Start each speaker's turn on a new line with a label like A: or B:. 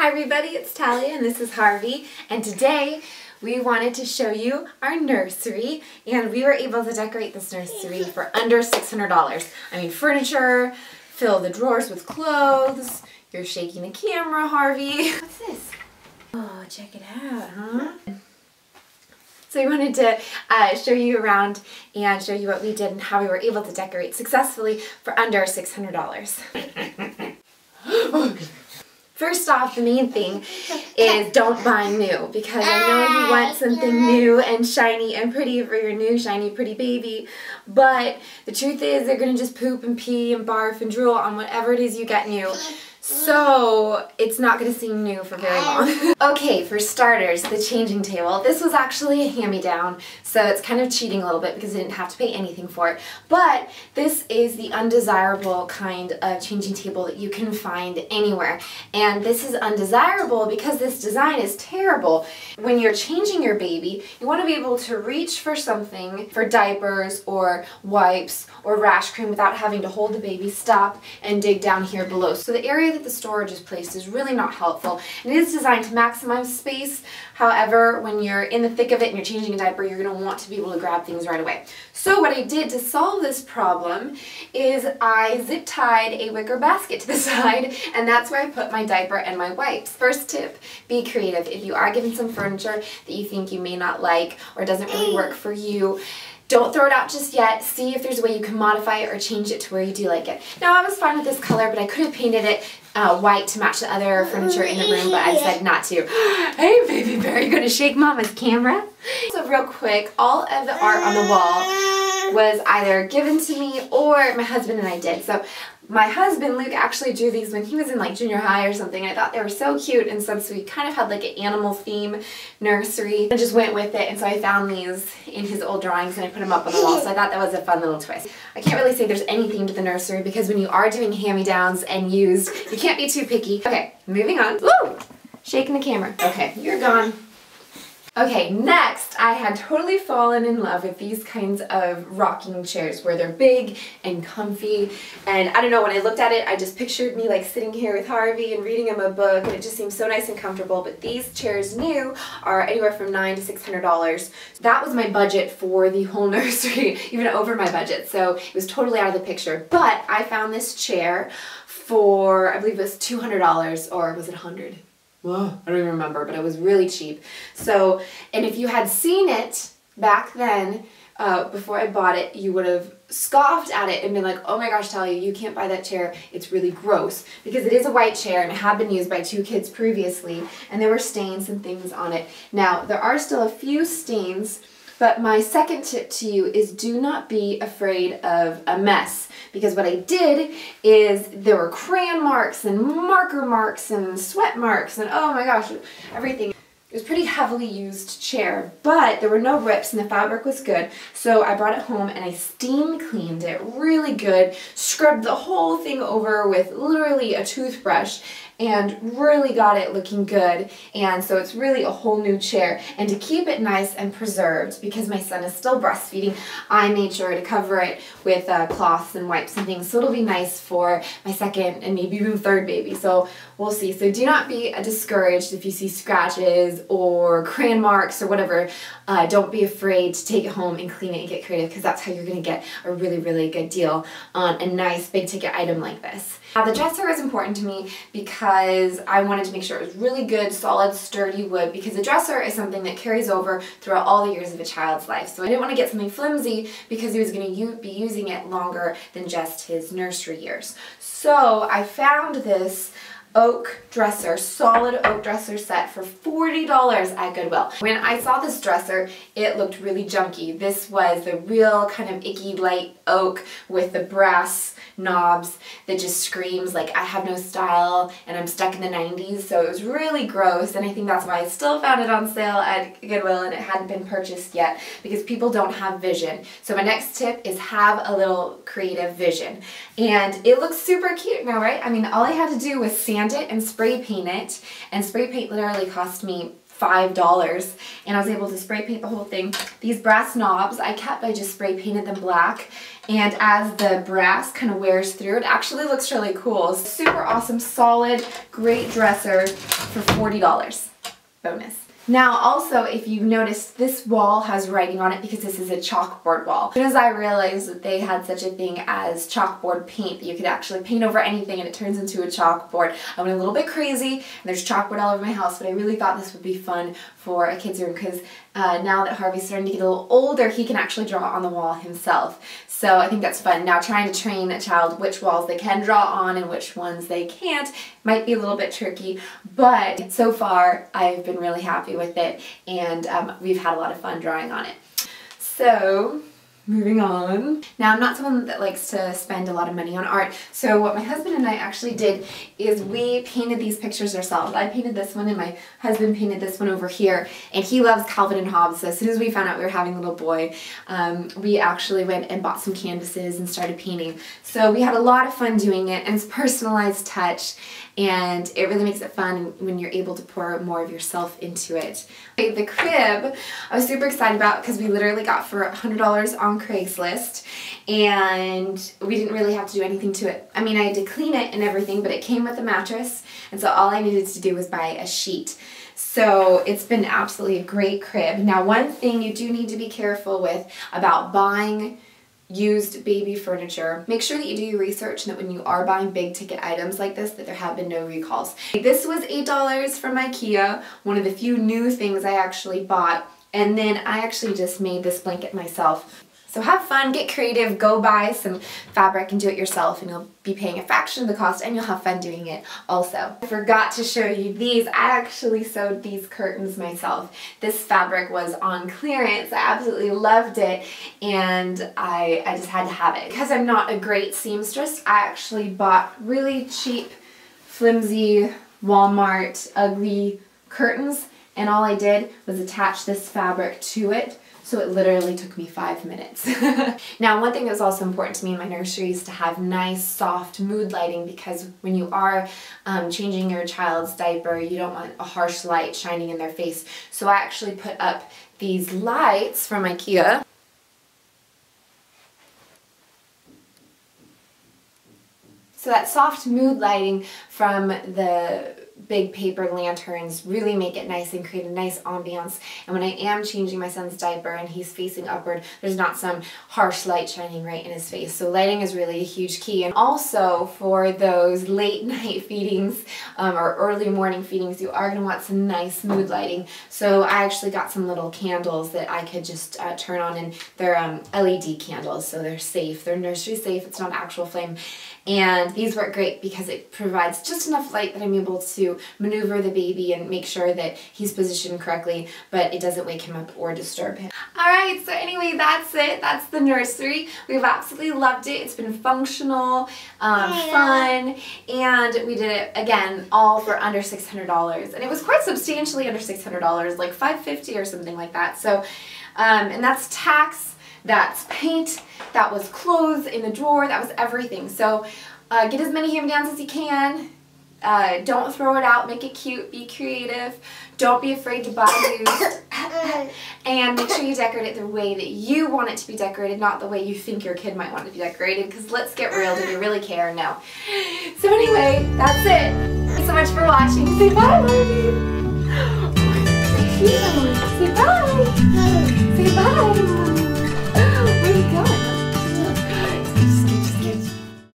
A: Hi everybody, it's Talya and this is Harvey, and today we wanted to show you our nursery, and we were able to decorate this nursery for under $600. I mean, furniture, fill the drawers with clothes. You're shaking the camera, Harvey. What's this? Oh, check it out, huh? So we wanted to show you around and show you what we did and how we were able to decorate successfully for under $600. First off, the main thing is don't buy new, because I know you want something new and shiny and pretty for your new shiny pretty baby, but the truth is they're going to just poop and pee and barf and drool on whatever it is you get new. So it's not going to seem new for very long. Okay, for starters, the changing table. This was actually a hand-me-down, so it's kind of cheating a little bit because I didn't have to pay anything for it. But this is the undesirable kind of changing table that you can find anywhere. And this is undesirable because this design is terrible. When you're changing your baby, you want to be able to reach for something, for diapers or wipes or rash cream, without having to hold the baby, stop, and dig down here below. So the area that the storage is placed is really not helpful. And it is designed to maximize space. However, when you're in the thick of it and you're changing a diaper, you're going to want to be able to grab things right away. So what I did to solve this problem is I zip tied a wicker basket to the side, and that's where I put my diaper and my wipes. First tip, be creative. If you are given some furniture that you think you may not like or doesn't really work for you, don't throw it out just yet. See if there's a way you can modify it or change it to where you do like it. Now, I was fine with this color, but I could have painted it white to match the other furniture in the room, but I decided not to. Hey, baby bear, you gonna shake mama's camera? So real quick, all of the art on the wall was either given to me or my husband and I did. So my husband, Luke, actually drew these when he was in like junior high or something. I thought they were so cute, and since we kind of had like an animal theme nursery, I just went with it, and so I found these in his old drawings and I put them up on the wall, so I thought that was a fun little twist. I can't really say there's any theme to the nursery because when you are doing hand-me-downs and used, you can't be too picky. Okay, moving on. Woo! Shaking the camera. Okay, you're gone. Okay, next, I had totally fallen in love with these kinds of rocking chairs where they're big and comfy, and I don't know, when I looked at it, I just pictured me like sitting here with Harvey and reading him a book, and it just seems so nice and comfortable. But these chairs new are anywhere from $900 to $600. So that was my budget for the whole nursery, even over my budget, so it was totally out of the picture. But I found this chair for, I believe it was $200, or was it $100? Whoa, I don't even remember, but it was really cheap. So, and if you had seen it back then, before I bought it, you would have scoffed at it and been like, oh my gosh, Talya, you can't buy that chair. It's really gross. Because it is a white chair and it had been used by 2 kids previously, and there were stains and things on it. Now, there are still a few stains, but my second tip to you is do not be afraid of a mess, because what I did is there were crayon marks and marker marks and sweat marks and oh my gosh, everything. It was a pretty heavily used chair, but there were no rips and the fabric was good. So I brought it home and I steam cleaned it really good, scrubbed the whole thing over with literally a toothbrush, and really got it looking good. And so it's really a whole new chair. And to keep it nice and preserved, because my son is still breastfeeding, I made sure to cover it with cloths and wipes and things, so it'll be nice for my second and maybe even third baby. So we'll see. So do not be discouraged if you see scratches or crayon marks or whatever. Don't be afraid to take it home and clean it and get creative, because that's how you're going to get a really, really good deal on a nice big ticket item like this. Now, the dresser is important to me because I wanted to make sure it was really good, solid, sturdy wood, because the dresser is something that carries over throughout all the years of a child's life. So I didn't want to get something flimsy because he was going to be using it longer than just his nursery years. So I found this oak dresser, solid oak dresser set for $40 at Goodwill. When I saw this dresser, it looked really junky. This was the real kind of icky light oak with the brass knobs that just screams like I have no style and I'm stuck in the 90s, so it was really gross, and I think that's why I still found it on sale at Goodwill and it hadn't been purchased yet, because people don't have vision. So my next tip is have a little creative vision. And it looks super cute now, right? I mean, all I had to do was sand it and spray paint it, and spray paint literally cost me $5, and I was able to spray paint the whole thing. These brass knobs I kept, I just spray painted them black, and as the brass kind of wears through, it actually looks really cool. Super awesome, solid, great dresser for $40. Bonus. Now also, if you've noticed, this wall has writing on it because this is a chalkboard wall. As soon as I realized that they had such a thing as chalkboard paint, that you could actually paint over anything and it turns into a chalkboard, I went a little bit crazy and there's chalkboard all over my house, but I really thought this would be fun for a kid's room because now that Harvey's starting to get a little older, he can actually draw on the wall himself. So I think that's fun. Now trying to train a child which walls they can draw on and which ones they can't might be a little bit tricky, but so far I've been really happy with it, and we've had a lot of fun drawing on it. So moving on. Now I'm not someone that likes to spend a lot of money on art, so what my husband and I actually did is we painted these pictures ourselves. I painted this one and my husband painted this one over here, and he loves Calvin and Hobbes, so as soon as we found out we were having a little boy, we actually went and bought some canvases and started painting. So we had a lot of fun doing it, and it's personalized touch, and it really makes it fun when you're able to pour more of yourself into it. The crib I was super excited about because we literally got for $100 on Craigslist, and we didn't really have to do anything to it. I mean, I had to clean it and everything, but it came with a mattress, and so all I needed to do was buy a sheet. So it's been absolutely a great crib. Now, one thing you do need to be careful with about buying used baby furniture, make sure that you do your research and that when you are buying big ticket items like this, that there have been no recalls. This was $8 from IKEA, one of the few new things I actually bought, and then I actually just made this blanket myself. So have fun, get creative, go buy some fabric and do it yourself, and you'll be paying a fraction of the cost and you'll have fun doing it also. I forgot to show you these. I actually sewed these curtains myself. This fabric was on clearance. I absolutely loved it, and I just had to have it. Because I'm not a great seamstress, I actually bought really cheap, flimsy, Walmart, ugly curtains, and all I did was attach this fabric to it. So it literally took me 5 minutes. Now, one thing that was also important to me in my nursery is to have nice, soft mood lighting, because when you are changing your child's diaper, you don't want a harsh light shining in their face. So I actually put up these lights from IKEA. So that soft mood lighting from the big paper lanterns really make it nice and create a nice ambiance. And when I am changing my son's diaper and he's facing upward, there's not some harsh light shining right in his face. So lighting is really a huge key. And also for those late night feedings or early morning feedings, you are going to want some nice mood lighting. So I actually got some little candles that I could just turn on, and they're LED candles, so they're safe. They're nursery safe. It's not actual flame. And these work great because it provides just enough light that I'm able to maneuver the baby and make sure that he's positioned correctly, but it doesn't wake him up or disturb him. Alright, so anyway, that's it. That's the nursery. We've absolutely loved it. It's been functional, fun, and we did it, again, all for under $600. And it was quite substantially under $600, like $550 or something like that. So, and that's tax. That's paint, that was clothes in the drawer, that was everything. So get as many hand-me-downs as you can. Don't throw it out, make it cute, be creative. Don't be afraid to buy used. And make sure you decorate it the way that you want it to be decorated, not the way you think your kid might want it to be decorated, because let's get real, do you really care? No. So anyway, that's it. Thanks so much for watching. Say bye, Marty. Say bye. Say bye.